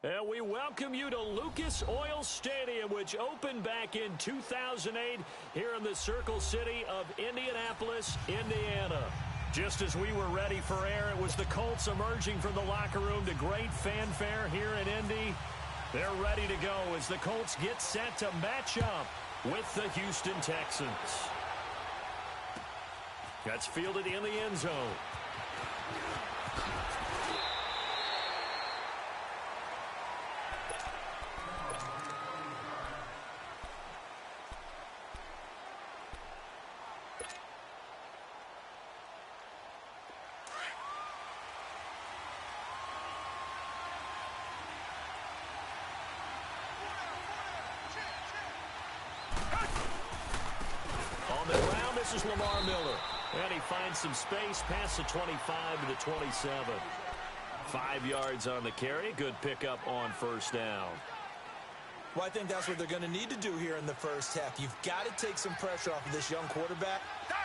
And we welcome you to Lucas Oil Stadium, which opened back in 2008 here in the Circle City of Indianapolis, Indiana. Just as we were ready for air, it was the Colts emerging from the locker room to great fanfare here in Indy. They're ready to go as the Colts get set to match up with the Houston Texans. That's fielded in the end zone. On the ground, this is Lamar Miller. And he finds some space past the 25 to the 27. 5 yards on the carry. Good pickup on first down. Well, I think that's what they're going to need to do here in the first half. You've got to take some pressure off of this young quarterback,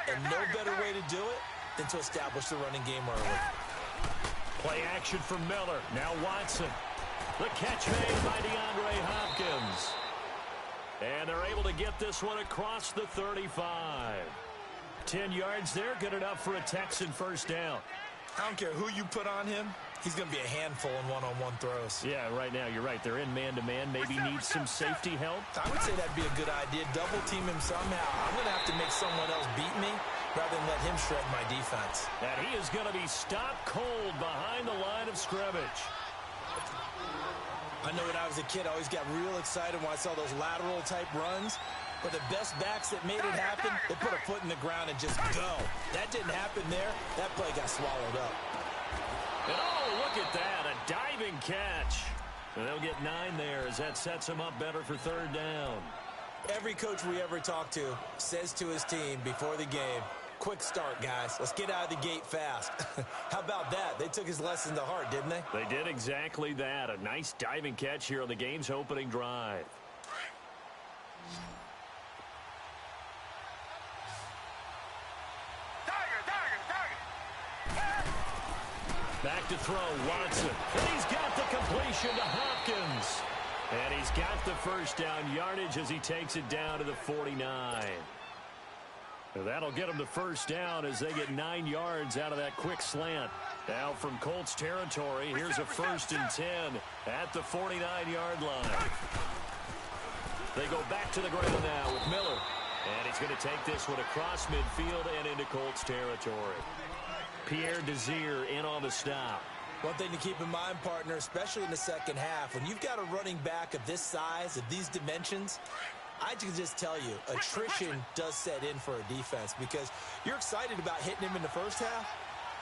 and no better way to do it than to establish the running game early. Play action for Miller. Now Watson. The catch made by DeAndre Hopkins. And they're able to get this one across the 35. 10 yards there, good enough for a Texan first down. I don't care who you put on him. He's going to be a handful in one-on-one throws. Yeah, right now, you're right. They're in man-to-man. Maybe needs some safety help. I would say that'd be a good idea. Double team him somehow. I'm going to have to make someone else beat me rather than let him shred my defense. And he is going to be stopped cold behind the line of scrimmage. I know when I was a kid, I always got real excited when I saw those lateral-type runs. But the best backs that made it happen, they put a foot in the ground and just go. That didn't happen there. That play got swallowed up. And oh, look at that, a diving catch. And they'll get 9 there as that sets them up better for third down. Every coach we ever talk to says to his team before the game, quick start, guys. Let's get out of the gate fast. How about that? They took his lesson to heart, didn't they? They did exactly that. A nice diving catch here on the game's opening drive. Back to throw, Watson. And he's got the completion to Hopkins. And he's got the first down yardage as he takes it down to the 49. And that'll get him the first down as they get 9 yards out of that quick slant. Now from Colts territory, here's a 1st and 10 at the 49-yard line. They go back to the ground now with Miller. And he's going to take this one across midfield and into Colts territory. Pierre Desir in on the stop. One thing to keep in mind, partner, especially in the second half, when you've got a running back of this size, of these dimensions, I can just tell you, attrition does set in for a defense because you're excited about hitting him in the first half.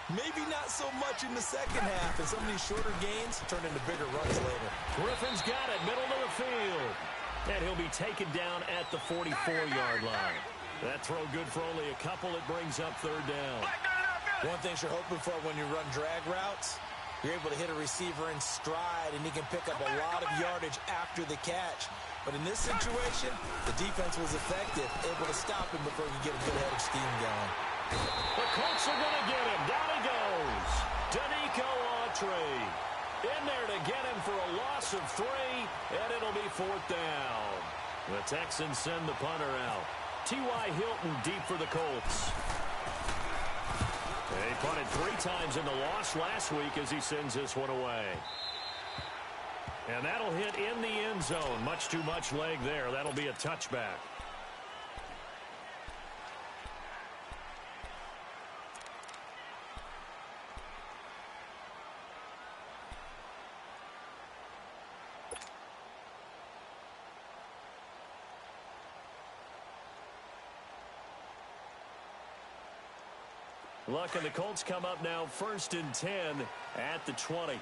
Maybe not so much in the second half, and some of these shorter gains turn into bigger runs later. Griffin's got it, middle of the field. And he'll be taken down at the 44-yard line. That throw good for only a couple. It brings up third down. One thing you're hoping for when you run drag routes, you're able to hit a receiver in stride, and he can pick up a lot of yardage after the catch. But in this situation, the defense was effective, able to stop him before he get a good head of steam going. The Colts are going to get him. Down he goes. Danico Autry in there to get him for a loss of 3, and it'll be 4th down. The Texans send the punter out. T.Y. Hilton deep for the Colts. They punted 3 times in the loss last week as he sends this one away. And that'll hit in the end zone. Much too much leg there. That'll be a touchback. Luck and the Colts come up now 1st and 10 at the 20.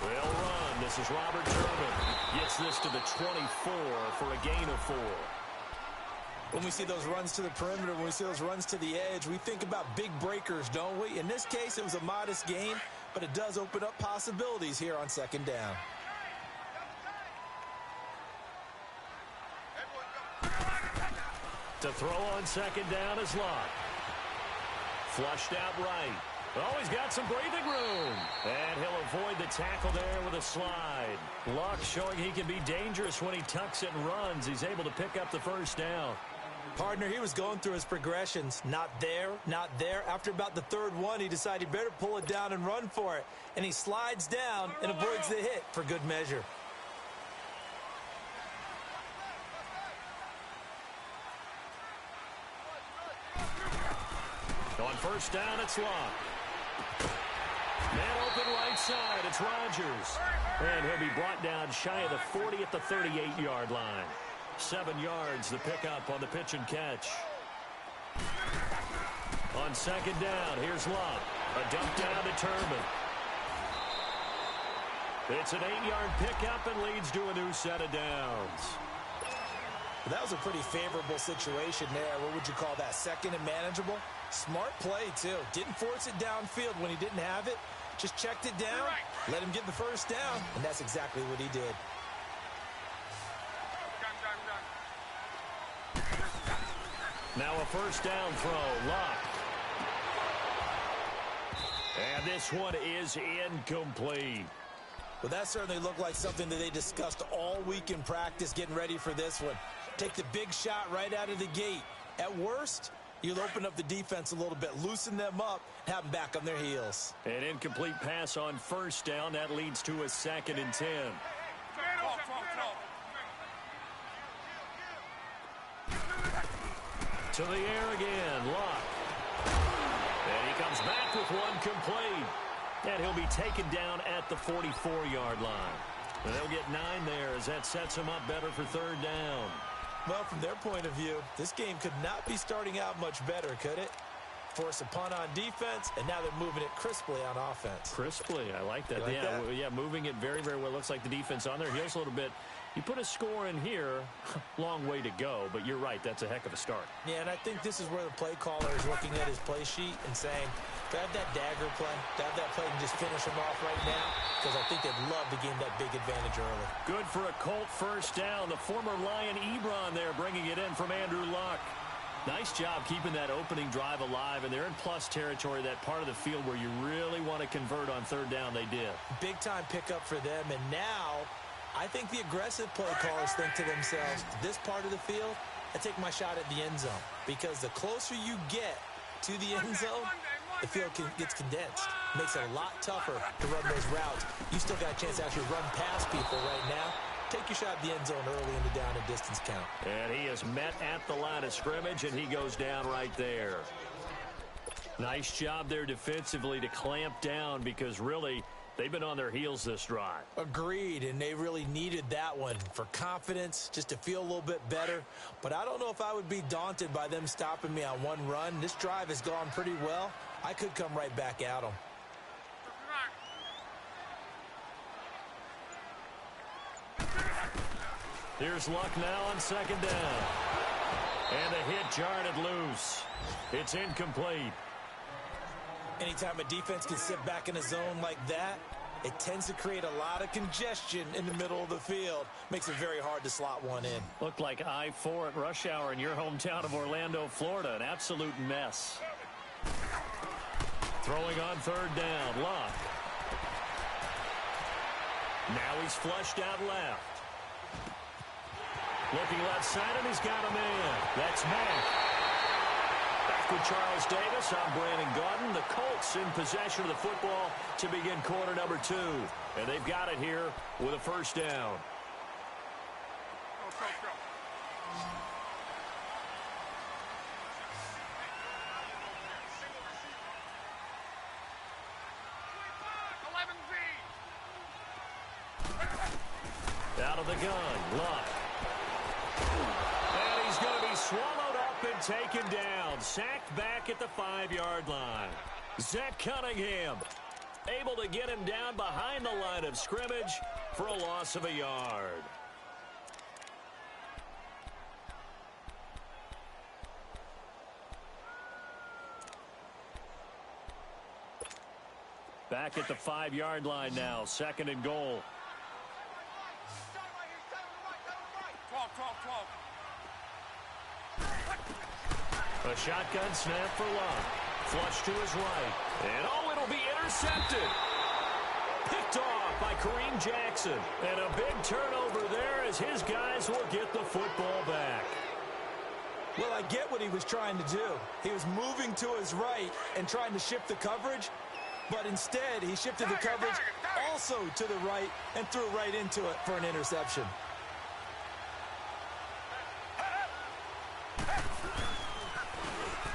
They'll run. This is Robert Turbin. Gets this to the 24 for a gain of 4. When we see those runs to the perimeter, when we see those runs to the edge, we think about big breakers, don't we? In this case, it was a modest gain, but it does open up possibilities here on 2nd down. To throw on second down is Luck. Flushed out right. Oh, he's got some breathing room. And he'll avoid the tackle there with a slide. Luck showing he can be dangerous when he tucks it and runs. He's able to pick up the first down. Partner, he was going through his progressions. Not there, not there. After about the third one, he decided he better pull it down and run for it. And he slides down and avoids the hit for good measure. On first down, it's Luck. Man open right side, it's Rodgers. And he'll be brought down shy of the 40 at the 38-yard line. 7 yards, the pickup on the pitch and catch. On second down, here's Luck. A dump down to Turman. It's an 8-yard pickup and leads to a new set of downs. That was a pretty favorable situation there. What would you call that? Second and manageable? Smart play, too. Didn't force it downfield when he didn't have it. Just checked it down, let him get the first down, and that's exactly what he did. Now a first down throw, Luck. And this one is incomplete. Well, that certainly looked like something that they discussed all week in practice getting ready for this one. Take the big shot right out of the gate. At worst, you'll open up the defense a little bit, loosen them up, and have them back on their heels. An incomplete pass on first down. That leads to a 2nd and 10. To the air again, Luck. And he comes back with one complete. And he'll be taken down at the 44-yard line. And they'll get 9 there as that sets him up better for third down. Well, from their point of view, this game could not be starting out much better, could it? Force a punt on defense, and now they're moving it crisply on offense. Crisply, I like that. Like that? Yeah, moving it very, very well. Looks like the defense on their heels a little bit. You put a score in here, long way to go, but you're right, that's a heck of a start. Yeah, and I think this is where the play caller is looking at his play sheet and saying, do I have that dagger play? Do I have that play and just finish him off right now? Because I think they'd love to gain that big advantage early. Good for a Colt first down. The former Lion Ebron there bringing it in from Andrew Luck. Nice job keeping that opening drive alive, and they're in plus territory, that part of the field where you really want to convert on third down. They did. Big-time pickup for them, and now I think the aggressive play callers think to themselves, this part of the field, I take my shot at the end zone, because the closer you get to the end zone, the field gets condensed. Makes it a lot tougher to run those routes. You still got a chance to actually run past people right now. Take your shot at the end zone early in the down and distance count. And he is met at the line of scrimmage, and he goes down right there. Nice job there defensively to clamp down, because really they've been on their heels this drive. Agreed, and they really needed that one for confidence, just to feel a little bit better. But I don't know if I would be daunted by them stopping me on one run. This drive has gone pretty well. I could come right back at them. Here's Luck now on second down. And the hit jarred it loose. It's incomplete. Anytime a defense can sit back in a zone like that, it tends to create a lot of congestion in the middle of the field. Makes it very hard to slot one in. Looked like I-4 at rush hour in your hometown of Orlando, Florida. An absolute mess. Throwing on third down, Luck. Now he's flushed out left. Looking left side, and he's got a man. That's Mack. Back with Charles Davis, I'm Brandon Gaudin. The Colts in possession of the football to begin quarter number 2. And they've got it here with a first down. Out of the gun, Luck. And he's going to be swallowed up and taken down. Sacked back at the 5-yard line. Zach Cunningham able to get him down behind the line of scrimmage for a loss of a yard. Back at the 5-yard line now, 2nd and goal. 12. shotgun snap for Love. Flush to his right. And, oh, it'll be intercepted. Picked off by Kareem Jackson. And a big turnover there as his guys will get the football back. Well, I get what he was trying to do. He was moving to his right and trying to shift the coverage, but instead he shifted the coverage also to the right and threw right into it for an interception.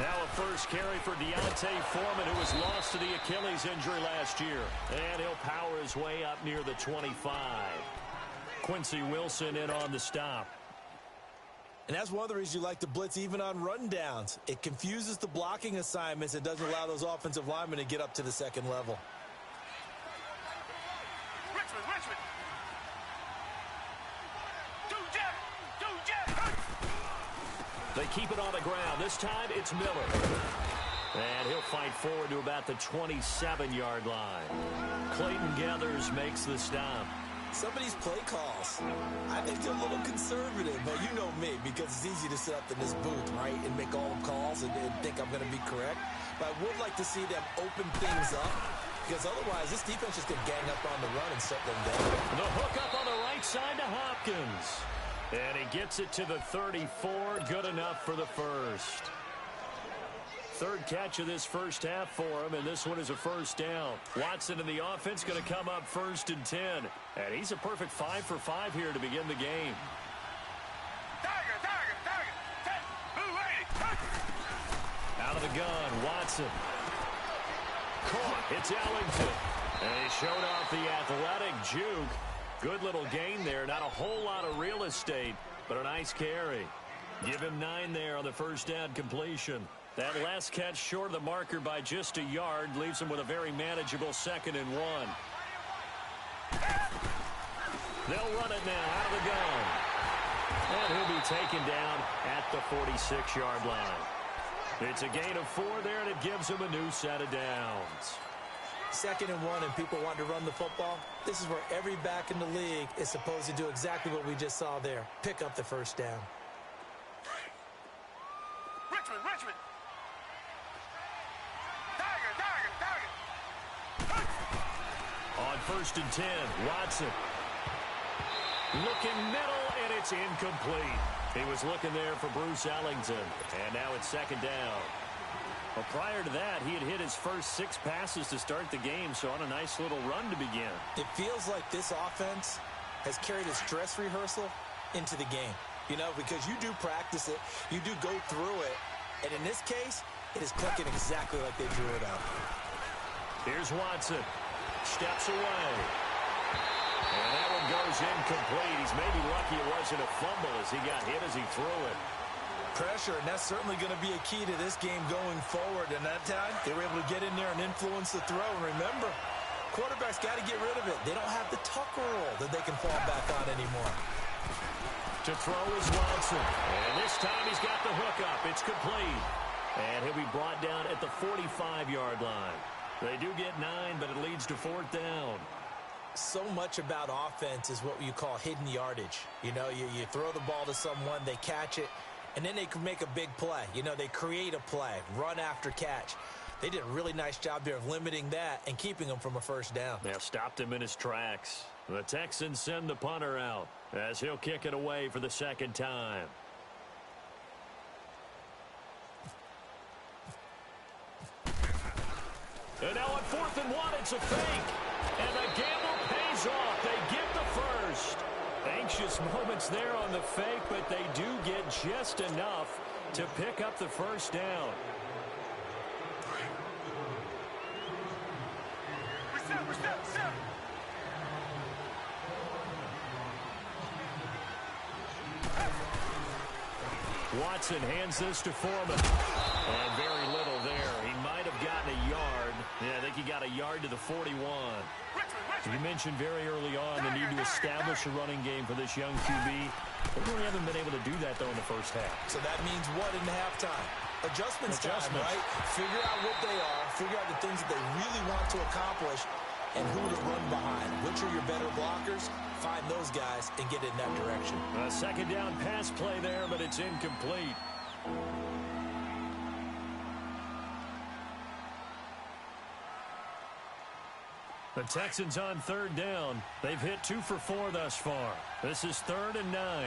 Now a first carry for Deontay Foreman, who was lost to the Achilles injury last year. And he'll power his way up near the 25. Quincy Wilson in on the stop. And that's one of the reasons you like to blitz even on rundowns. It confuses the blocking assignments and doesn't allow those offensive linemen to get up to the second level. Richmond. They keep it on the ground. This time it's Miller. And he'll fight forward to about the 27-yard line. Clayton Gathers makes the stop. Some of these play calls, I think they're a little conservative. But you know me, because it's easy to sit up in this booth, right, and make all the calls and think I'm going to be correct. But I would like to see them open things up, because otherwise this defense is going to gang up on the run and shut them down. The hook up on the right side to Hopkins. And he gets it to the 34. Good enough for the first. Third catch of this first half for him, and this one is a first down. Watson in the offense going to come up 1st and 10. And he's a perfect 5 for 5 here to begin the game. Out of the gun, Watson. Caught. It's Ellington. And he showed off the athletic juke. Good little gain there. Not a whole lot of real estate, but a nice carry. Give him 9 there on the first down completion. That last catch short of the marker by just a yard leaves him with a very manageable 2nd and 1. They'll run it now out of the gun. And he'll be taken down at the 46-yard line. It's a gain of 4 there, and it gives him a new set of downs. 2nd and 1 and people want to run the football. This is where every back in the league is supposed to do exactly what we just saw there. Pick up the first down. Richmond. On 1st and 10, Watson. Looking middle, and it's incomplete. He was looking there for Bruce Ellington, and now it's 2nd down. Well, prior to that, he had hit his first 6 passes to start the game, so on a nice little run to begin. It feels like this offense has carried its dress rehearsal into the game. You know, because you do practice it, you do go through it, and in this case, it is clicking exactly like they drew it out. Here's Watson. Steps away. And that one goes incomplete. He's maybe lucky it wasn't a fumble as he got hit as he threw it. Pressure, and that's certainly going to be a key to this game going forward. And that time, they were able to get in there and influence the throw. And remember, quarterbacks got to get rid of it. They don't have the tuck roll that they can fall back on anymore. To throw is Watson. And this time he's got the hook up. It's complete. And he'll be brought down at the 45-yard line. They do get 9, but it leads to 4th down. So much about offense is what you call hidden yardage. You know, you throw the ball to someone, they catch it, and then they can make a big play. You know, they create a play, run after catch. They did a really nice job there of limiting that and keeping him from a first down. They have stopped him in his tracks. The Texans send the punter out as he'll kick it away for the 2nd time. And now on 4th and 1, it's a fake. And the gamble pays off. They get the first. Anxious moments there on the fake, but they do get just enough to pick up the first down. Watson hands this to Foreman. And very little there. He might have gotten a yard. Yeah, I think he got a yard to the 41. You mentioned very early on the need to establish a running game for this young QB. They really haven't been able to do that, though, in the first half. So that means what in the halftime? Adjustments time, right? Figure out what they are. Figure out the things that they really want to accomplish and who to run behind. Which are your better blockers? Find those guys and get in that direction. A 2nd down pass play there, but it's incomplete. The Texans on third down. They've hit 2 for 4 thus far. This is 3rd and 9.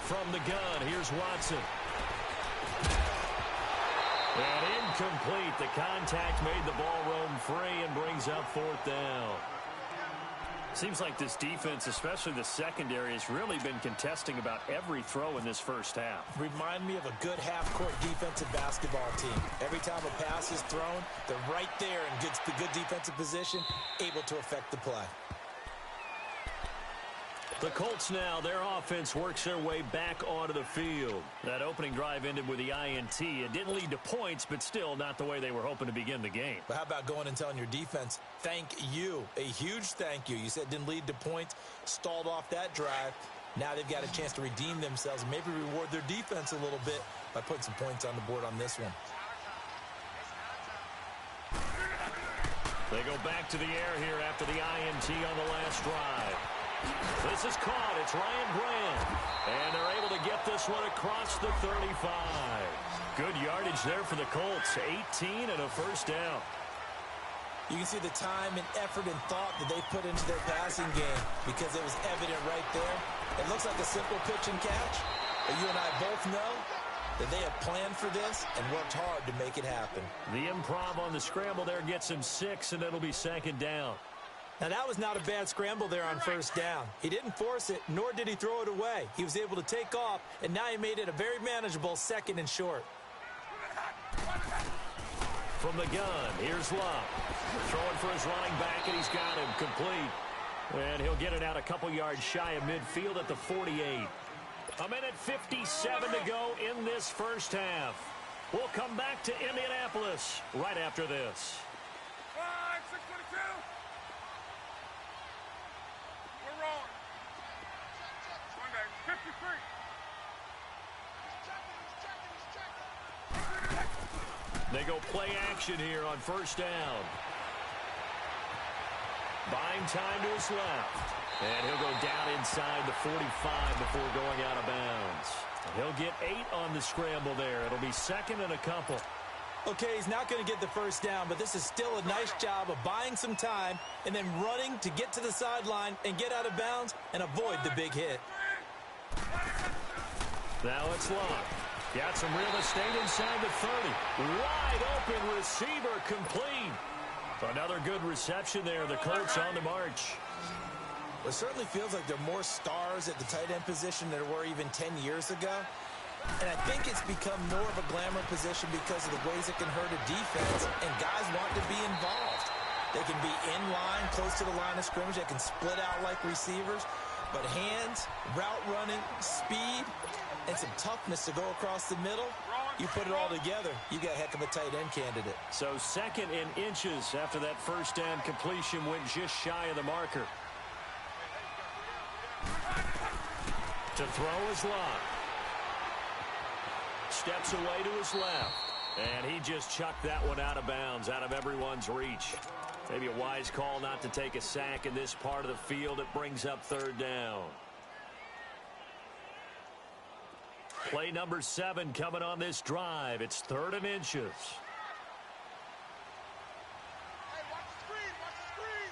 From the gun, here's Watson. And incomplete. The contact made the ball roam free and brings up 4th down. Seems like this defense, especially the secondary, has really been contesting about every throw in this first half. Remind me of a good half-court defensive basketball team. Every time a pass is thrown, they're right there in good defensive position, able to affect the play. The Colts now, their offense works their way back onto the field. That opening drive ended with the INT. It didn't lead to points, but still not the way they were hoping to begin the game. But how about going and telling your defense, thank you, a huge thank you. You said it didn't lead to points, stalled off that drive. Now they've got a chance to redeem themselves and maybe reward their defense a little bit by putting some points on the board on this one. They go back to the air here after the INT on the last drive. This is caught. It's Ryan Grant. And they're able to get this one across the 35. Good yardage there for the Colts. 18 and a first down. You can see the time and effort and thought that they put into their passing game because it was evident right there. It looks like a simple pitch and catch, but you and I both know that they have planned for this and worked hard to make it happen. The improv on the scramble there gets him 6, and it'll be 2nd down. Now, that was not a bad scramble there on first down. He didn't force it, nor did he throw it away. He was able to take off, and now he made it a very manageable 2nd and short. From the gun, here's Love. Throwing for his running back, and he's got him complete. And he'll get it out a couple yards shy of midfield at the 48. A minute 57 to go in this first half. We'll come back to Indianapolis right after this. They go play action here on first down. Buying time to his left. And he'll go down inside the 45 before going out of bounds. He'll get 8 on the scramble there. It'll be 2nd and a couple. Okay, he's not going to get the first down, but this is still a nice job of buying some time and then running to get to the sideline and get out of bounds and avoid the big hit. Now it's locked. Got some real estate inside the 30. Wide open receiver complete. Another good reception there. The Colts on the march. It certainly feels like there are more stars at the tight end position than there were even 10 years ago. And I think it's become more of a glamour position because of the ways it can hurt a defense, and guys want to be involved. They can be in line, close to the line of scrimmage. They can split out like receivers. But hands, route running, speed, and some toughness to go across the middle, you put it all together, you got a heck of a tight end candidate. So 2nd in inches after that first down completion went just shy of the marker. To throw is Locke. Steps away to his left. And he just chucked that one out of bounds, out of everyone's reach. Maybe a wise call not to take a sack in this part of the field. It brings up 3rd down. Play number 7 coming on this drive. It's 3rd and inches. Hey, watch the screen, watch the screen.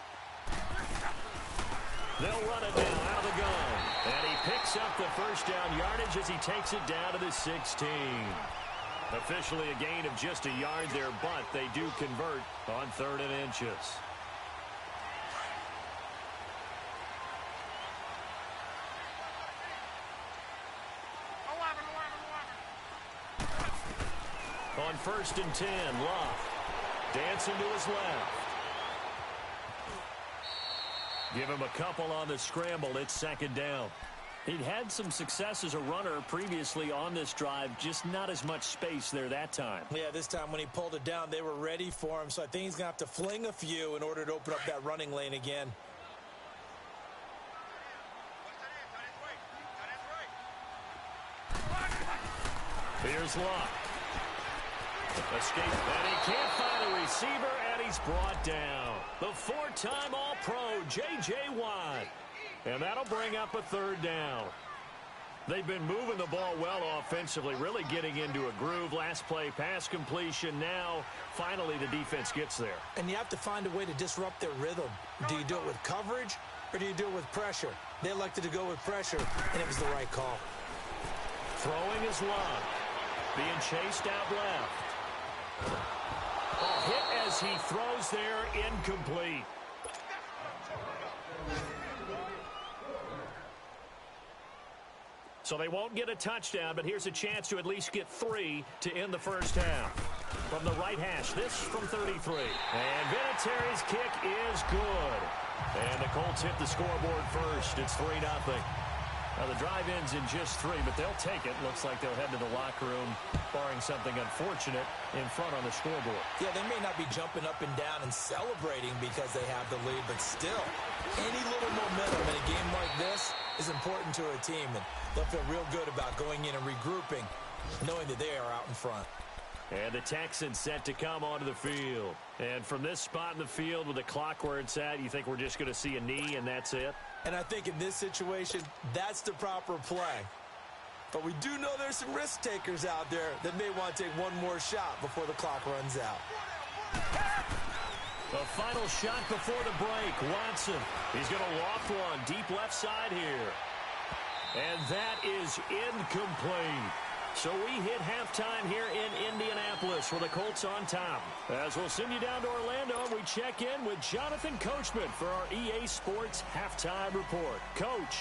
They'll run it down out of the gun. And he picks up the first down yardage as he takes it down to the 16. Officially a gain of just a yard there, but they do convert on 3rd and inches. On 1st and 10, Love dancing to his left. Give him a couple on the scramble. It's 2nd down. He'd had some success as a runner previously on this drive, just not as much space there that time. Yeah, this time when he pulled it down, they were ready for him, so I think he's going to have to fling a few in order to open up that running lane again. Here's Locke. Escape, and he can't find a receiver, and he's brought down. The 4-time All-Pro, J.J. Watt. And that'll bring up a 3rd down. They've been moving the ball well offensively, really getting into a groove. Last play, pass completion. Now, finally, the defense gets there. And you have to find a way to disrupt their rhythm. Do you do it with coverage, or do you do it with pressure? They elected to go with pressure, and it was the right call. Throwing is Love. Being chased out left. A hit as he throws there, incomplete. So they won't get a touchdown, but here's a chance to at least get 3 to end the first half. From the right hash, this from 33. And Vinatieri's kick is good. And the Colts hit the scoreboard first. It's 3-0. Now the drive ends in just 3, but they'll take it. Looks like they'll head to the locker room, barring something unfortunate, in front on the scoreboard. Yeah, they may not be jumping up and down and celebrating because they have the lead, but still, any little momentum in a game like this is important to a team, and they'll feel real good about going in and regrouping, knowing that they are out in front. And the Texans set to come onto the field. And from this spot in the field with the clock where it's at, you think we're just going to see a knee and that's it? And I think in this situation, that's the proper play. But we do know there's some risk takers out there that may want to take one more shot before the clock runs out. The final shot before the break. Watson. He's going to loft one deep left side here. And that is incomplete. So we hit halftime here in Indianapolis with the Colts on top. As we'll send you down to Orlando, we check in with Jonathan Coachman for our EA Sports Halftime Report. Coach.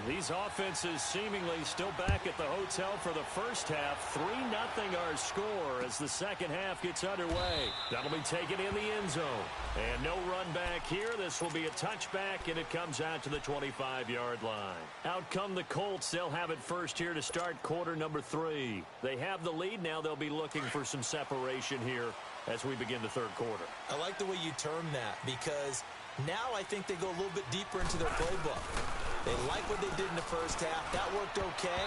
These offenses seemingly still back at the hotel for the first half. 3-0 our score as the second half gets underway. That'll be taken in the end zone. And no run back here. This will be a touchback, and it comes out to the 25-yard line. Out come the Colts. They'll have it first here to start quarter number 3. They have the lead. Now they'll be looking for some separation here as we begin the third quarter. I like the way you term that because now I think they go a little bit deeper into their playbook. They like what they did in the first half. That worked okay.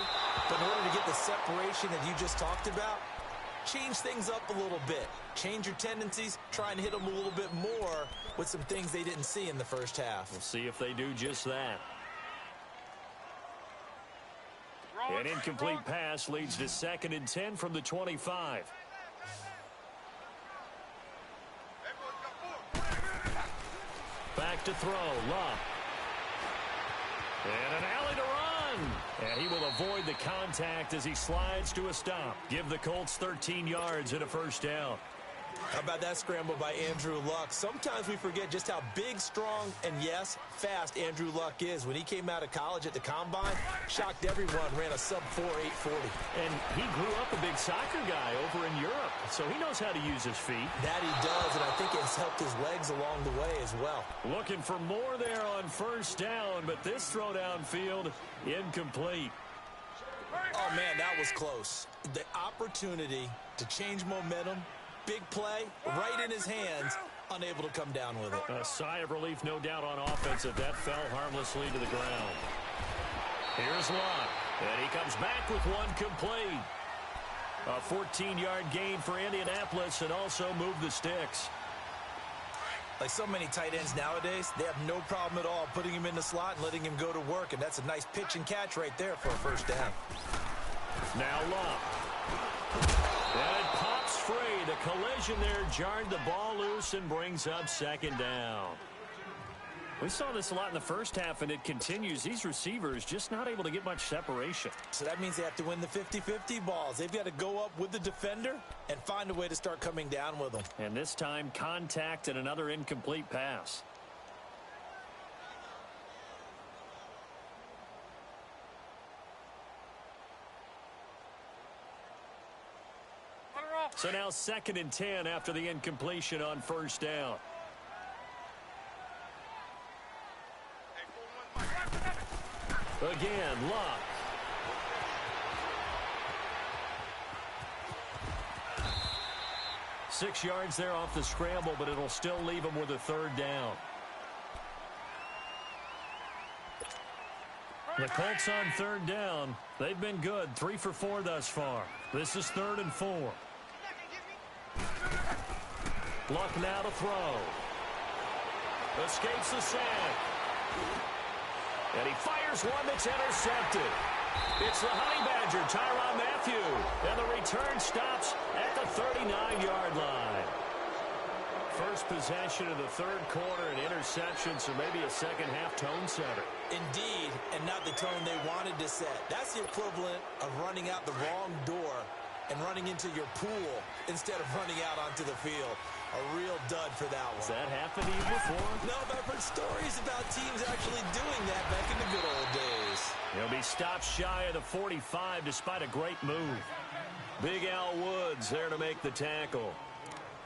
But in order to get the separation that you just talked about, change things up a little bit. Change your tendencies. Try and hit them a little bit more with some things they didn't see in the first half. We'll see if they do just that. An incomplete pass leads to 2nd and 10 from the 25. Back to throw. Love. And an alley to run. And he will avoid the contact as he slides to a stop. Give the Colts 13 yards and a first down. How about that scramble by Andrew Luck? Sometimes we forget just how big, strong, and yes, fast Andrew Luck is. When he came out of college at the Combine, shocked everyone, ran a sub-4 840. And he grew up a big soccer guy over in Europe, so he knows how to use his feet. That he does, and I think it's helped his legs along the way as well. Looking for more there on first down, but this throw downfield, incomplete. Oh, man, that was close. The opportunity to change momentum, big play, right in his hands, unable to come down with it. A sigh of relief, no doubt, on offense if that fell harmlessly to the ground. Here's Locke, and he comes back with one complete. A 14-yard gain for Indianapolis and also move the sticks. Like so many tight ends nowadays, they have no problem at all putting him in the slot and letting him go to work, and that's a nice pitch and catch right there for a first down. Now Locke. And it pops free. The collision there jarred the ball loose and brings up 2nd down. We saw this a lot in the first half, and it continues. These receivers just not able to get much separation. So that means they have to win the 50-50 balls. They've got to go up with the defender and find a way to start coming down with them. And this time, contact and another incomplete pass. So now 2nd and 10 after the incompletion on first down. Again, Locke. Six yards there off the scramble, but it'll still leave him with a 3rd down. The Colts on 3rd down. They've been good. 3 for 4 thus far. This is 3rd and 4. Luck now to throw. Escapes the sack. And he fires one that's intercepted. It's the Honey Badger, Tyrann Mathieu. And the return stops at the 39-yard line. First possession of the third quarter, an interception, so maybe a second-half tone setter. Indeed, and not the tone they wanted to set. That's the equivalent of running out the wrong door and running into your pool instead of running out onto the field. A real dud for that one. Has that happened to you before? No, but I've heard stories about teams actually doing that back in the good old days. He'll be stopped shy of the 45 despite a great move. Big Al Woods there to make the tackle.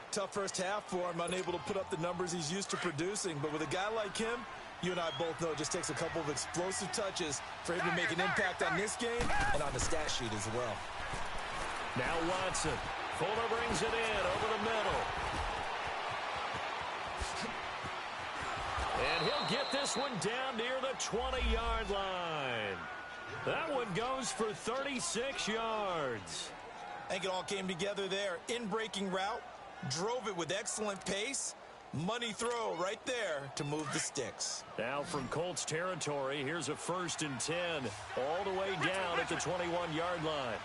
Tough first half for him, unable to put up the numbers he's used to producing. But with a guy like him, you and I both know it just takes a couple of explosive touches for him to make an impact on this game and on the stat sheet as well. Now Watson. Fuller brings it in over the middle. And he'll get this one down near the 20-yard line. That one goes for 36 yards. I think it all came together there. In-breaking route, drove it with excellent pace. Money throw right there to move the sticks. Now from Colts territory, here's a 1st and 10. All the way down at the 21-yard line.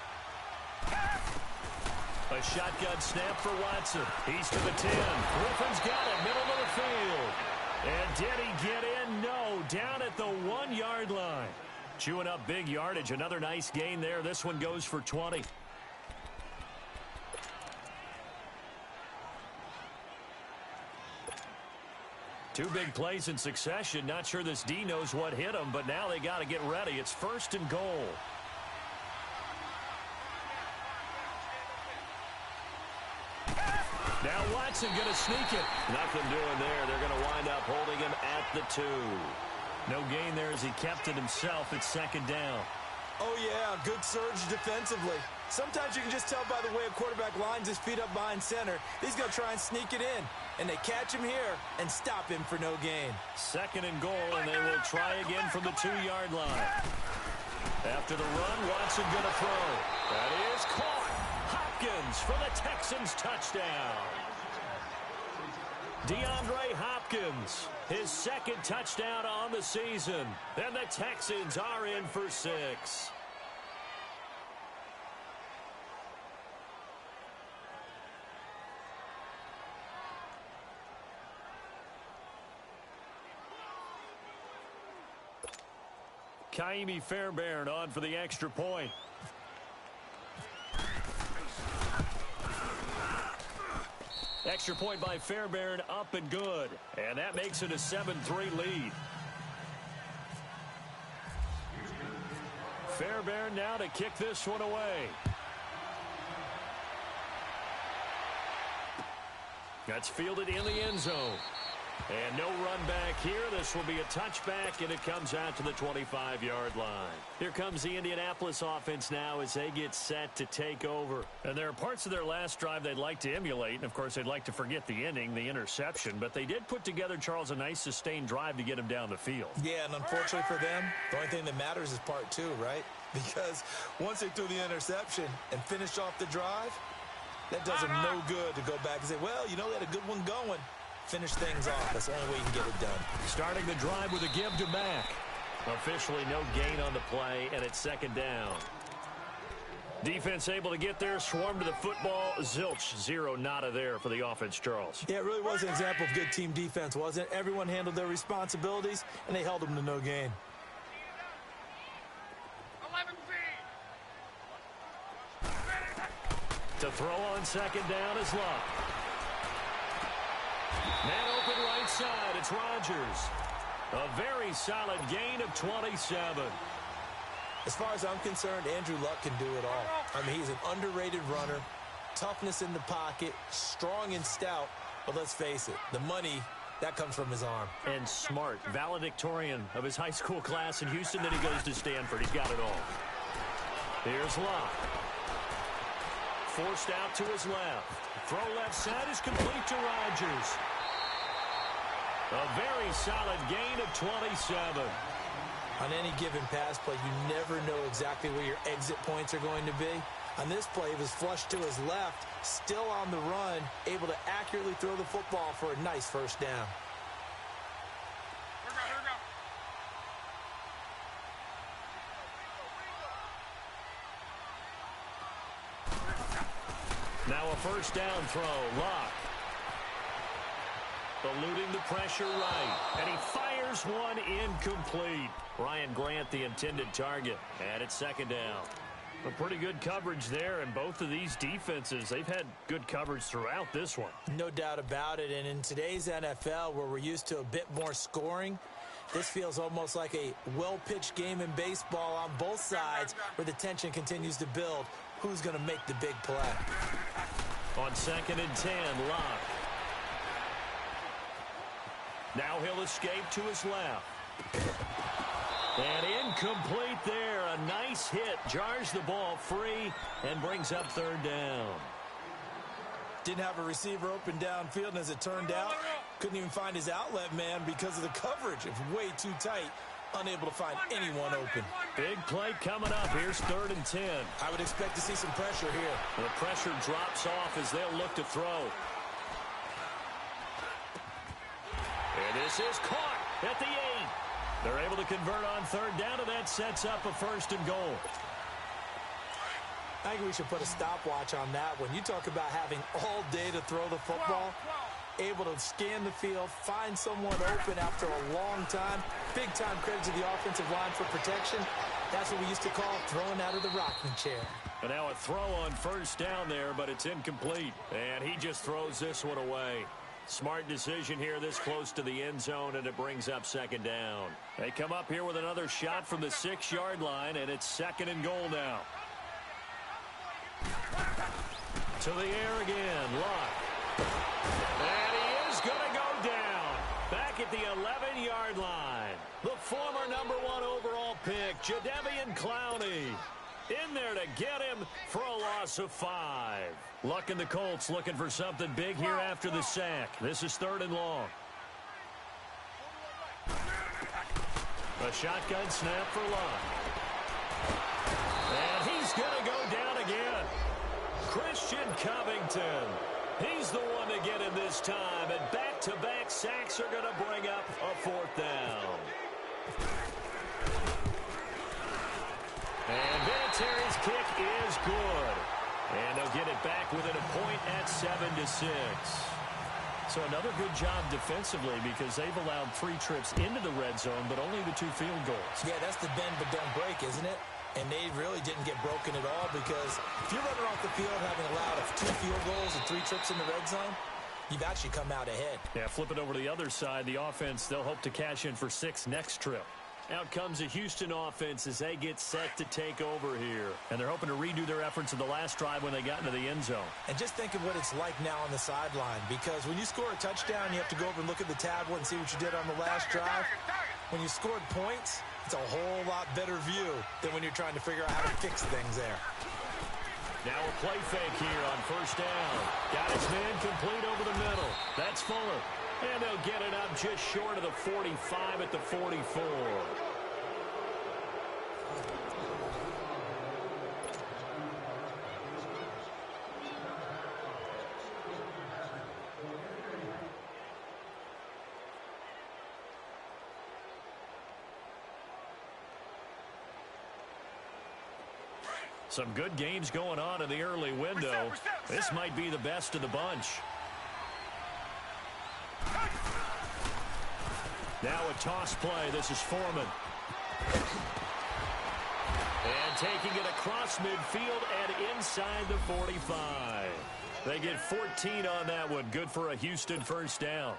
A shotgun snap for Watson. He's to the 10. Griffin's got it, middle of the field. And did he get in? No, down at the 1-yard line. Chewing up big yardage. Another nice gain there. This one goes for 20. Two big plays in succession. Not sure this D knows what hit him, but now they got to get ready. It's 1st and goal. Now Watson going to sneak it. Nothing doing there. They're going to wind up holding him at the 2. No gain there as he kept it himself. It's 2nd down. Oh, yeah, good surge defensively. Sometimes you can just tell by the way a quarterback lines his feet up behind center. He's going to try and sneak it in. And they catch him here and stop him for no gain. 2nd and goal, and they will try again from the 2-yard line. After the run, Watson going to throw. That is caught. Hopkins for the Texans touchdown. DeAndre Hopkins, his 2nd touchdown on the season. And the Texans are in for 6. Kaimi Fairbairn on for the extra point. Extra point by Fairbairn, up and good. And that makes it a 7-3 lead. Fairbairn now to kick this one away. That's fielded in the end zone. And no run back here. This will be a touchback, and it comes out to the 25-yard line. Here comes the Indianapolis offense now as they get set to take over. And there are parts of their last drive they'd like to emulate. And, of course, they'd like to forget the ending, the interception. But they did put together, Charles, a nice sustained drive to get him down the field. Yeah, and unfortunately for them, the only thing that matters is part 2, right? Because once they threw the interception and finished off the drive, that does them no good to go back and say, well, you know, they had a good one going. Finish things off. That's the only way you can get it done. Starting the drive with a give to Mack. Officially no gain on the play, and it's 2nd down. Defense able to get there, swarm to the football. Zilch, 0 nada there for the offense, Charles. Yeah, it really was an example of good team defense, wasn't it? Everyone handled their responsibilities, and they held them to no gain. 11 feet. To throw on 2nd down is Luck. Man open right side, it's Rodgers. A very solid gain of 27. As far as I'm concerned, Andrew Luck can do it all. I mean, he's an underrated runner, toughness in the pocket, strong and stout. But let's face it, the money, that comes from his arm. And smart, valedictorian of his high school class in Houston. Then he goes to Stanford. He's got it all. Here's Luck. Forced out to his left. Throw left side is complete to Rodgers. A very solid gain of 27. On any given pass play, you never know exactly where your exit points are going to be. On this play, it was flushed to his left, still on the run, able to accurately throw the football for a nice 1st down. Here we go. Now a first down throw. Lock. Eluding the pressure right. And he fires one incomplete. Ryan Grant, the intended target. And it's second down. A pretty good coverage there, and both of these defenses, they've had good coverage throughout this one. No doubt about it, and in today's NFL, where we're used to a bit more scoring, this feels almost like a well-pitched game in baseball on both sides, where the tension continues to build. Who's going to make the big play? On 2nd and 10, Lock. Now he'll escape to his left. And incomplete there. A nice hit. Jars the ball free and brings up third down. Didn't have a receiver open downfield, and as it turned out, couldn't even find his outlet man because of the coverage. It was way too tight. Unable to find anyone open. Big play coming up. Here's 3rd and 10. I would expect to see some pressure here. The pressure drops off as they'll look to throw. And this is caught at the 8. They're able to convert on third down, and that sets up a 1st and goal. I think we should put a stopwatch on that one. You talk about having all day to throw the football, able to scan the field, find someone open after a long time. Big-time credit to the offensive line for protection. That's what we used to call throwing out of the rocking chair. And now a throw on first down there, but it's incomplete. And he just throws this one away. Smart decision here this close to the end zone, and it brings up 2nd down. They come up here with another shot from the 6-yard line, and it's 2nd and goal now. To the air again, Lock. And he is going to go down. Back at the 11-yard line. The former #1 overall pick, Jadeveon Clowney. In there to get him for a loss of 5. Luck and the Colts looking for something big here after the sack. This is 3rd and long. A shotgun snap for Luck. And he's going to go down again. Christian Covington. He's the one to get him this time. And back-to-back sacks are going to bring up a 4th down. And Vinatieri's kick is good. And they'll get it back within a point at 7-6. So another good job defensively because they've allowed 3 trips into the red zone, but only the 2 field goals. Yeah, that's the bend but don't break, isn't it? And they really didn't get broken at all because if you're running off the field having allowed 2 field goals and 3 trips in the red zone, you've actually come out ahead. Yeah, flip it over to the other side. The offense, they'll hope to cash in for 6 next trip. Out comes the Houston offense as they get set to take over here. And they're hoping to redo their efforts of the last drive when they got into the end zone. And just think of what it's like now on the sideline, because when you score a touchdown, you have to go over and look at the tablet and see what you did on the last drive. When you scored points, it's a whole lot better view than when you're trying to figure out how to fix things there. Now a play fake here on first down. Got his man complete over the middle. That's Fuller. And they'll get it up just short of the 45 at the 44. Some good games going on in the early window. This might be the best of the bunch. Now a toss play. This is Foreman. And taking it across midfield and inside the 45. They get 14 on that one. Good for a Houston first down.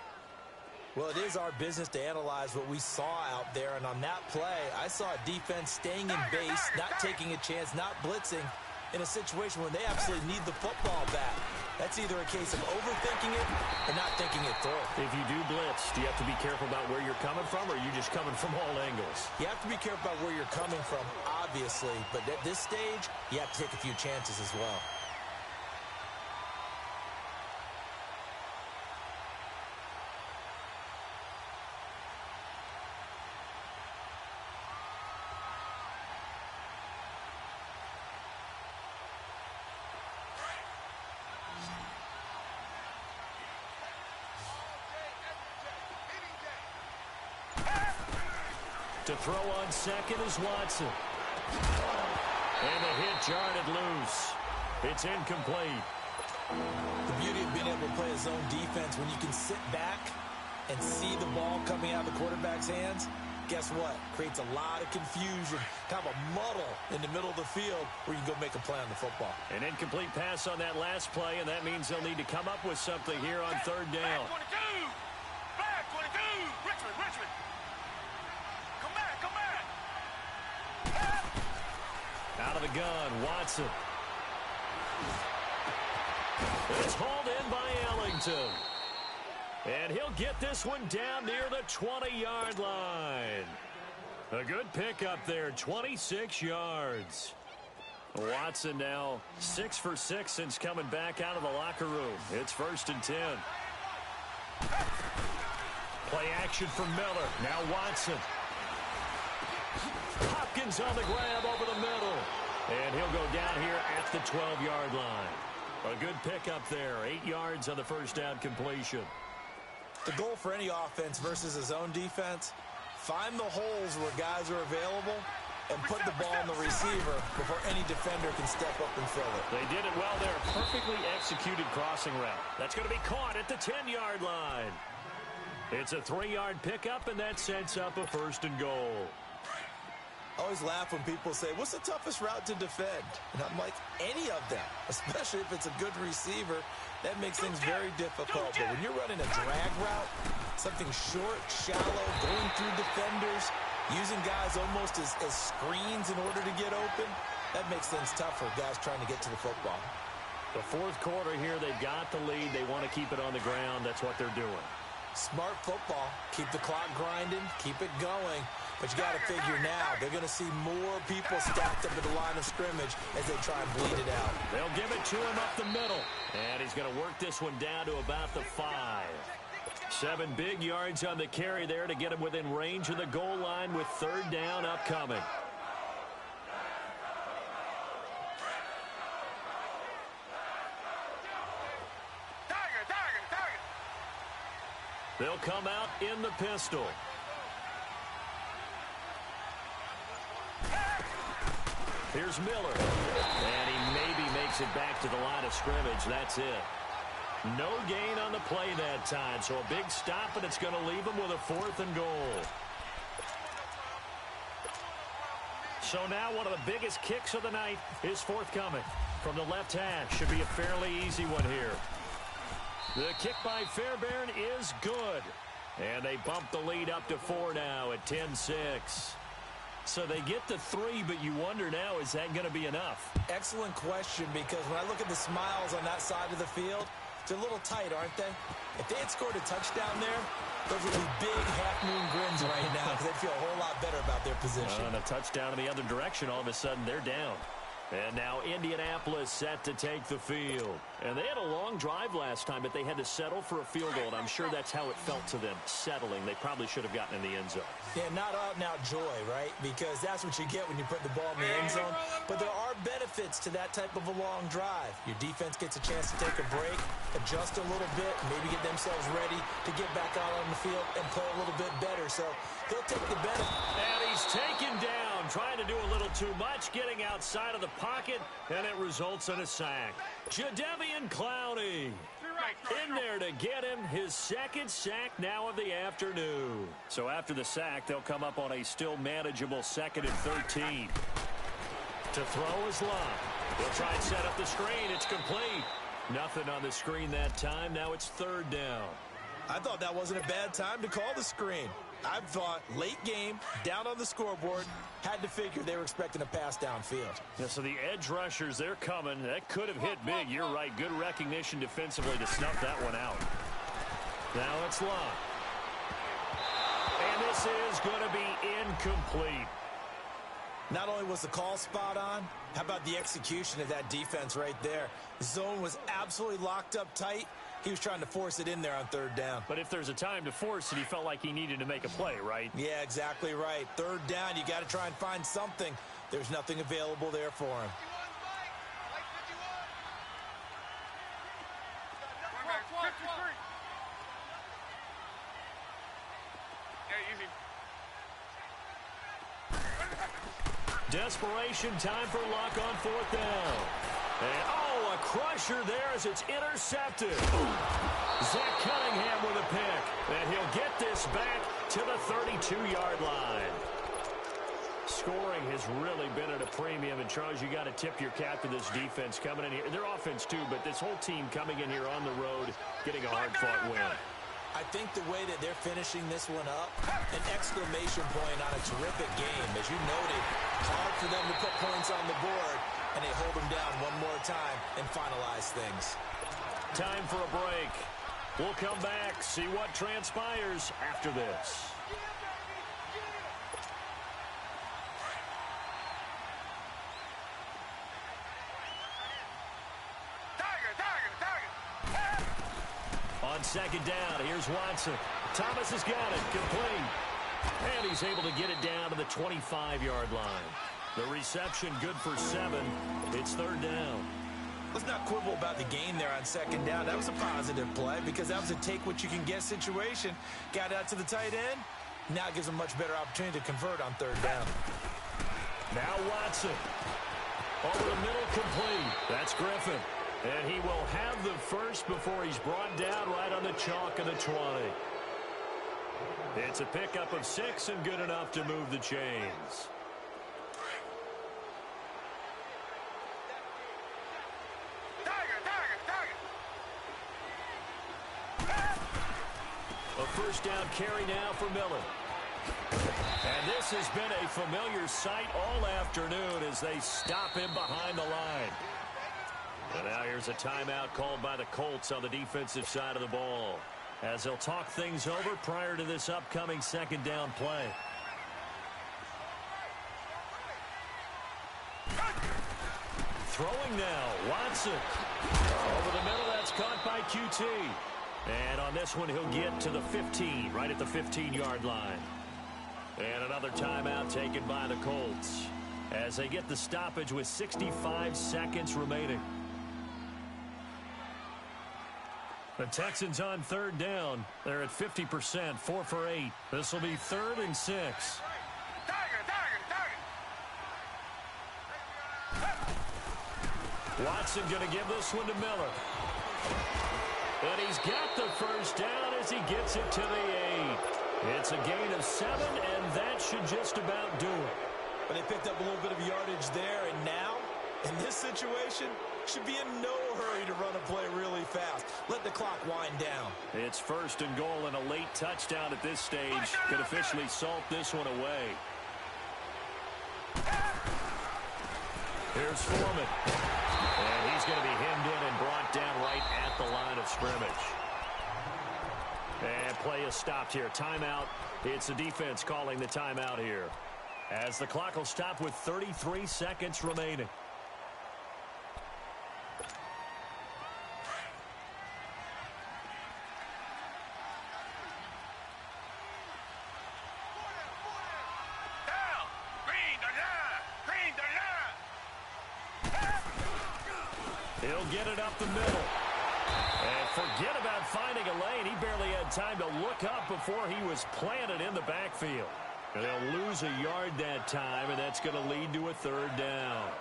Well, it is our business to analyze what we saw out there. And on that play, I saw a defense staying in base, not taking a chance, not blitzing in a situation where they absolutely need the football back. That's either a case of overthinking it or not thinking it through. If you do blitz, do you have to be careful about where you're coming from, or are you just coming from all angles? You have to be careful about where you're coming from, obviously. But at this stage, you have to take a few chances as well. To throw on second is Watson. And the hit jarred it loose. It's incomplete. The beauty of being able to play a zone defense when you can sit back and see the ball coming out of the quarterback's hands, guess what? Creates a lot of confusion, kind of a muddle in the middle of the field where you can go make a play on the football. An incomplete pass on that last play, and that means they'll need to come up with something here on third down. Back 22! Richmond! Come back! Out of the gun, Watson. It's hauled in by Ellington. And he'll get this one down near the 20-yard line. A good pickup there, 26 yards. Watson now 6 for 6 since coming back out of the locker room. It's 1st and 10. Play action for Miller. Now Watson. Hopkins on the grab over the middle. And he'll go down here at the 12-yard line. A good pickup there, 8 yards on the first down completion. The goal for any offense versus a zone defense, find the holes where guys are available and put the ball in the receiver before any defender can step up and fill it. They did it well there. Perfectly executed crossing route. That's going to be caught at the 10-yard line. It's a 3-yard pickup, and that sets up a 1st and goal. I always laugh when people say, what's the toughest route to defend? And I'm like, any of them, especially if it's a good receiver. That makes things very difficult. But when you're running a drag route, something short, shallow, going through defenders, using guys almost as screens in order to get open, that makes things tough for guys trying to get to the football. The 4th quarter here, they've got the lead. They want to keep it on the ground. That's what they're doing. Smart football. Keep the clock grinding. Keep it going. But you got to figure now, they're going to see more people stacked up at the line of scrimmage as they try and bleed it out. They'll give it to him up the middle. And he's going to work this one down to about the 5. 7 big yards on the carry there to get him within range of the goal line with 3rd down upcoming. They'll come out in the pistol. Here's Miller. And he maybe makes it back to the line of scrimmage. That's it. No gain on the play that time. So a big stop, and it's going to leave him with a 4th and goal. So now one of the biggest kicks of the night is forthcoming from the left hash. Should be a fairly easy one here. The kick by Fairbairn is good. And they bump the lead up to 4 now at 10-6. So they get to 3, but you wonder now, is that going to be enough? Excellent question, because when I look at the smiles on that side of the field, they're a little tight, aren't they? If they had scored a touchdown there, those would be big half-moon grins right now because they'd feel a whole lot better about their position. And a touchdown in the other direction, all of a sudden they're down. And now Indianapolis set to take the field. And they had a long drive last time, but they had to settle for a field goal. And I'm sure that's how it felt to them, settling. They probably should have gotten in the end zone. Yeah, not out-and-out joy, right? Because that's what you get when you put the ball in the end zone. But there are benefits to that type of a long drive. Your defense gets a chance to take a break, adjust a little bit, maybe get themselves ready to get back out on the field and play a little bit better. So they'll take the benefit. And he's taken down, trying to do a little too much, getting outside of the pocket, and it results in a sack. Jadeveon Clowney in there to get him his 2nd sack now of the afternoon. So after the sack, they'll come up on a still manageable 2nd and 13. To throw is Love. He'll try and set up the screen. It's complete. Nothing on the screen that time. Now it's 3rd down. I thought that wasn't a bad time to call the screen. I thought late game, down on the scoreboard, had to figure they were expecting a pass downfield. Yeah, so the edge rushers, they're coming. That could have hit big. You're right. Good recognition defensively to snuff that one out. Now it's Love. And this is going to be incomplete. Not only was the call spot on, how about the execution of that defense right there? The zone was absolutely locked up tight. He was trying to force it in there on 3rd down. But if there's a time to force it, he felt like he needed to make a play, right? Yeah, exactly right. 3rd down, you got to try and find something. There's nothing available there for him. Desperation time for Luck on 4th down. And, a crusher there as it's intercepted. Zach Cunningham with a pick. And he'll get this back to the 32-yard line. Scoring has really been at a premium. And, Charles, you got to tip your cap to this defense coming in here. Their offense, too, but this whole team coming in here on the road, getting a hard-fought win. I think the way that they're finishing this one up, an exclamation point on a terrific game. As you noted, hard for them to put points on the board, and they hold them down one more time and finalize things. Time for a break. We'll come back, see what transpires after this. On second down, here's Watson. Thomas has got it, complete. And he's able to get it down to the 25-yard line. The reception good for 7. It's third down. Let's not quibble about the gain there on second down. That was a positive play because that was a take-what-you-can-get situation. Got out to the tight end. Now it gives them a much better opportunity to convert on third down. Now Watson. Over the middle, complete. That's Griffin. And he will have the first before he's brought down right on the chalk of the 20. It's a pickup of 6 and good enough to move the chains. A first down carry now for Miller. And this has been a familiar sight all afternoon as they stop him behind the line. And now here's a timeout called by the Colts on the defensive side of the ball, as they'll talk things over prior to this upcoming second down play. Throwing now, Watson. Over the middle, that's caught by QT. And on this one, he'll get to the 15, right at the 15-yard line. And another timeout taken by the Colts, as they get the stoppage with 65 seconds remaining. The Texans on third down. They're at 50%, 4 for 8. This will be 3rd and 6. Watson going to give this one to Miller. And he's got the first down as he gets it to the 8. It's a gain of 7, and that should just about do it. But they picked up a little bit of yardage there, and now, in this situation, should be in no hurry to run a play really fast. Let the clock wind down. It's 1st and goal, and a late touchdown at this stage could officially salt this one away. Here's Foreman. And he's going to be hemmed in and brought down right at the line of scrimmage. And play is stopped here. Timeout. It's the defense calling the timeout here, as the clock will stop with 33 seconds remaining. He'll get it up the middle. And forget about finding a lane. He barely had time to look up before he was planted in the backfield. And they'll lose a yard that time, and that's going to lead to a 3rd down.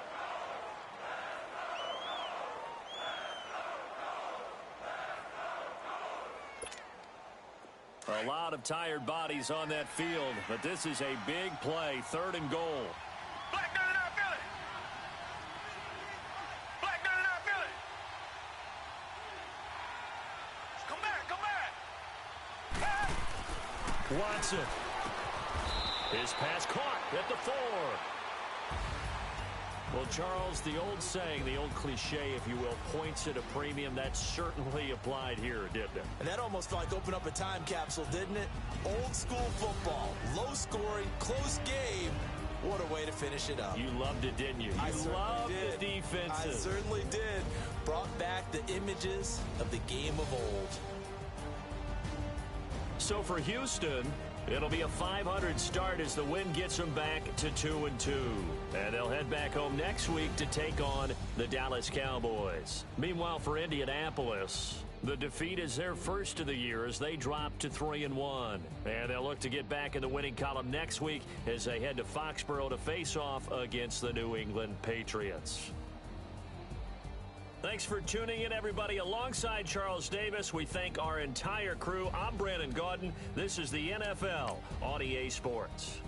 A lot of tired bodies on that field, but this is a big play, 3rd and goal. Watson. His pass caught at the 4. Well, Charles, the old saying, the old cliche, if you will, points at a premium, that certainly applied here, didn't it? And that almost like opened up a time capsule, didn't it? Old school football, low scoring, close game. What a way to finish it up. You loved it, didn't you? You loved the defenses. I certainly did. Brought back the images of the game of old. So for Houston, it'll be a 500 start as the win gets them back to 2-2. And they'll head back home next week to take on the Dallas Cowboys. Meanwhile, for Indianapolis, the defeat is their first of the year as they drop to 3-1. And they'll look to get back in the winning column next week as they head to Foxborough to face off against the New England Patriots. Thanks for tuning in, everybody. Alongside Charles Davis, we thank our entire crew. I'm Brandon Gaudin. This is the NFL on EA Sports.